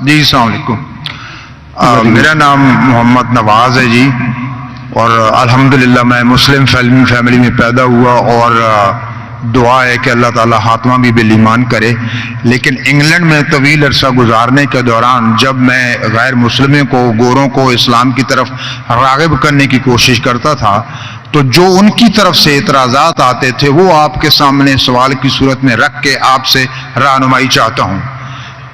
جی السلام علیکم، میرا نام محمد نواز ہے جی، اور الحمدللہ میں مسلم فیملی میں پیدا ہوا، اور دعا ہے کہ اللہ تعالیٰ خاتمہ بھی بالایمان کرے۔ لیکن انگلینڈ میں طویل عرصہ گزارنے کے دوران جب میں غیر مسلموں کو، گوروں کو اسلام کی طرف راغب کرنے کی کوشش کرتا تھا تو جو ان کی طرف سے اعتراضات آتے تھے وہ آپ کے سامنے سوال کی صورت میں رکھ کے آپ سے رہنمائی چاہتا ہوں۔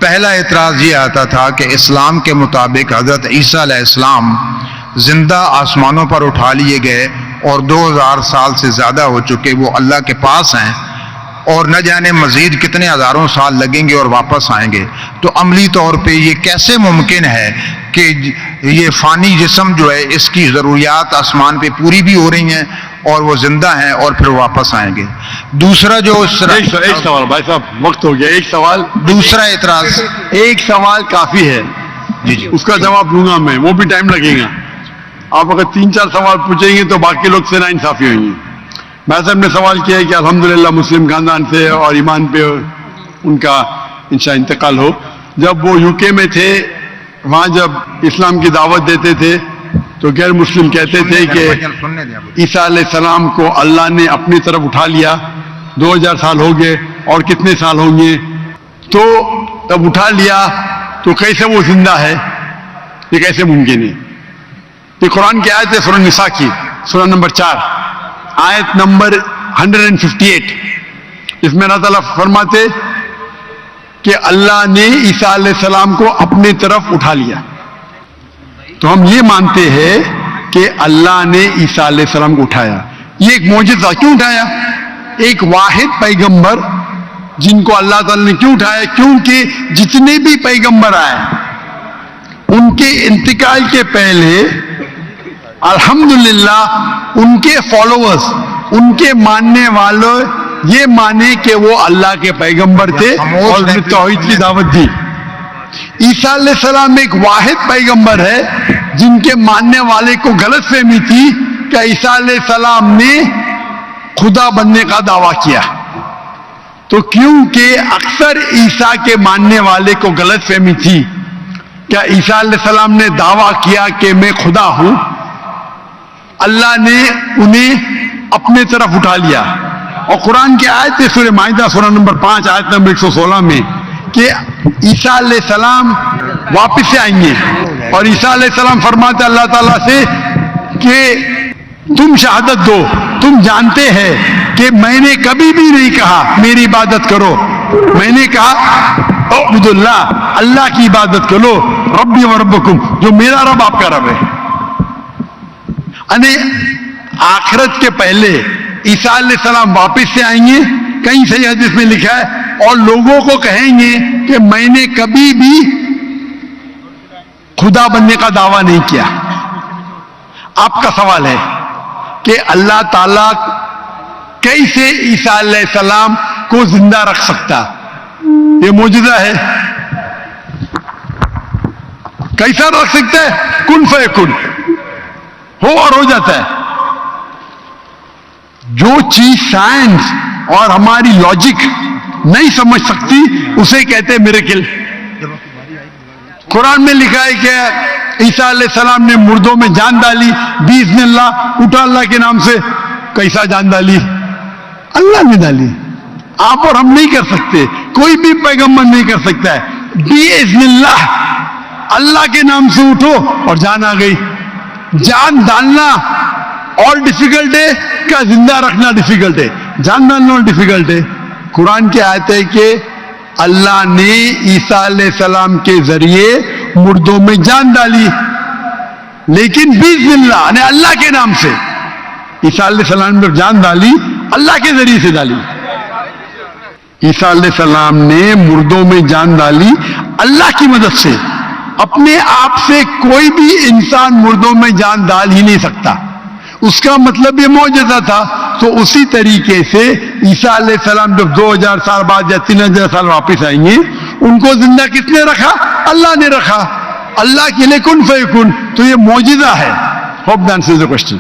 پہلا اعتراض یہ آتا تھا کہ اسلام کے مطابق حضرت عیسیٰ علیہ السلام زندہ آسمانوں پر اٹھا لیے گئے اور 2000 سال سے زیادہ ہو چکے وہ اللہ کے پاس ہیں، اور نہ جانے مزید کتنے ہزاروں سال لگیں گے اور واپس آئیں گے۔ تو عملی طور پہ یہ کیسے ممکن ہے کہ یہ فانی جسم جو ہے اس کی ضروریات آسمان پہ پوری بھی ہو رہی ہیں اور وہ زندہ ہیں اور پھر واپس آئیں گے؟ دوسرا جو ایک سوال بھائی صاحب، وقت ہو گیا، ایک سوال، دوسرا اعتراض، ایک سوال کافی ہے جی اس کا جواب دوں گا میں، وہ بھی ٹائم لگے گا۔ آپ اگر 3-4 سوال پوچھیں گے تو باقی لوگ سے ناانصافی ہوئیں گی۔ میں صاحب نے سوال کیا ہے کہ الحمدللہ مسلم خاندان سے اور ایمان پہ ان کا انشاء انتقال ہو۔ جب وہ UK میں تھے، وہاں جب اسلام کی دعوت دیتے تھے تو غیر مسلم کہتے تھے کہ عیسیٰ علیہ السلام کو اللہ نے اپنی طرف اٹھا لیا، 2000 سال ہو گئے اور کتنے سال ہوں گے، تو تب اٹھا لیا تو کیسے وہ زندہ ہے؟ یہ کیسے ممکن ہے؟ یہ قرآن کی آیت ہے سورہ نساء کی، سورہ نمبر 4 آیت نمبر 158۔ اس میں اللہ تعالیٰ فرماتے کہ اللہ نے عیسیٰ علیہ السلام کو اپنی طرف اٹھا لیا۔ تو ہم یہ مانتے ہیں کہ اللہ نے عیسیٰ علیہ السلام کو اٹھایا۔ یہ ایک معجزہ، کیوں اٹھایا؟ ایک واحد پیغمبر جن کو اللہ تعالیٰ نے کیوں اٹھایا؟ کیونکہ جتنے بھی پیغمبر آئے ان کے انتقال کے پہلے الحمدللہ ان کے فالوورز، ان کے ماننے والوں یہ مانے کہ وہ اللہ کے پیغمبر تھے اور انہیں توحید کی دعوت دی۔ عیسیٰ علیہ السلام ایک واحد پیغمبر ہے جن کے ماننے والے کو غلط فہمی تھی کہ عیسیٰ علیہ السلام نے خدا بننے کا دعویٰ کیا۔ تو کیونکہ اکثر عیسیٰ کے ماننے والے کو غلط فہمی تھی کہ عیسیٰ علیہ السلام نے دعویٰ کیا کہ میں خدا ہوں، اللہ نے انہیں اپنے طرف اٹھا لیا۔ اور قرآن کی آیت ہے سورہ مائدہ سورہ نمبر 5 آیت نمبر 116 میں کہ عیسیٰ علیہ السلام واپس سے آئیں گے، اور عیسیٰ علیہ السلام فرماتے اللہ تعالیٰ سے کہ تم شہادت دو، تم جانتے ہیں کہ میں نے کبھی بھی نہیں کہا میری عبادت کرو، میں نے کہا اعبدوا اللہ، اللہ کی عبادت کرو، ربی و ربکم، جو میرا رب آپ کا رب ہے۔ یعنی آخرت کے پہلے عیسیٰ علیہ السلام واپس سے آئیں گے، کہیں صحیح حدیث میں لکھا ہے، اور لوگوں کو کہیں گے کہ میں نے کبھی بھی خدا بننے کا دعویٰ نہیں کیا۔ آپ کا سوال ہے کہ اللہ تعالیٰ کیسے عیسیٰ علیہ السلام کو زندہ رکھ سکتا؟ یہ معجزہ ہے، کیسا رکھ سکتا ہے؟ کن فیکن، ہو اور ہو جاتا ہے۔ جو چیز سائنس اور ہماری لاجک نہیں سمجھ سکتی اسے کہتے ہیں میریکل۔ قرآن میں لکھا ہے کہ عیسیٰ علیہ السلام نے مردوں میں جان ڈالی باذن اللہ، اٹھا اللہ کے نام سے۔ کیسا جان ڈالی؟ اللہ نے ڈالی، آپ اور ہم نہیں کر سکتے، کوئی بھی پیغمبر نہیں کر سکتا ہے۔ باذن اللہ، اللہ کے نام سے اٹھو اور جان آ گئی۔ جان ڈالنا اور ڈیفیکلٹ ہے کیا زندہ رکھنا ڈیفیکلٹ ہے؟ جان ڈالنا ڈیفیکلٹ ہے۔ قرآن کی آیت ہے کہ اللہ نے عیسیٰ علیہ السلام کے ذریعے مردوں میں جان ڈالی، لیکن باذن اللہ یعنی اللہ کے نام سے۔ عیسیٰ علیہ السلام نے جان ڈالی، اللہ کے ذریعے سے ڈالی۔ عیسیٰ علیہ السلام نے مردوں میں جان ڈالی اللہ کی مدد سے۔ اپنے آپ سے کوئی بھی انسان مردوں میں جان ڈال ہی نہیں سکتا، اس کا مطلب یہ معجزہ تھا۔ تو اسی طریقے سے عیسیٰ علیہ السلام جب 2000 سال بعد یا 3000 سال واپس آئیں گے، ان کو زندہ کس نے رکھا؟ اللہ نے رکھا۔ اللہ کے لیے کن فیکن، تو یہ معجزہ ہے۔ Hope the answer the question.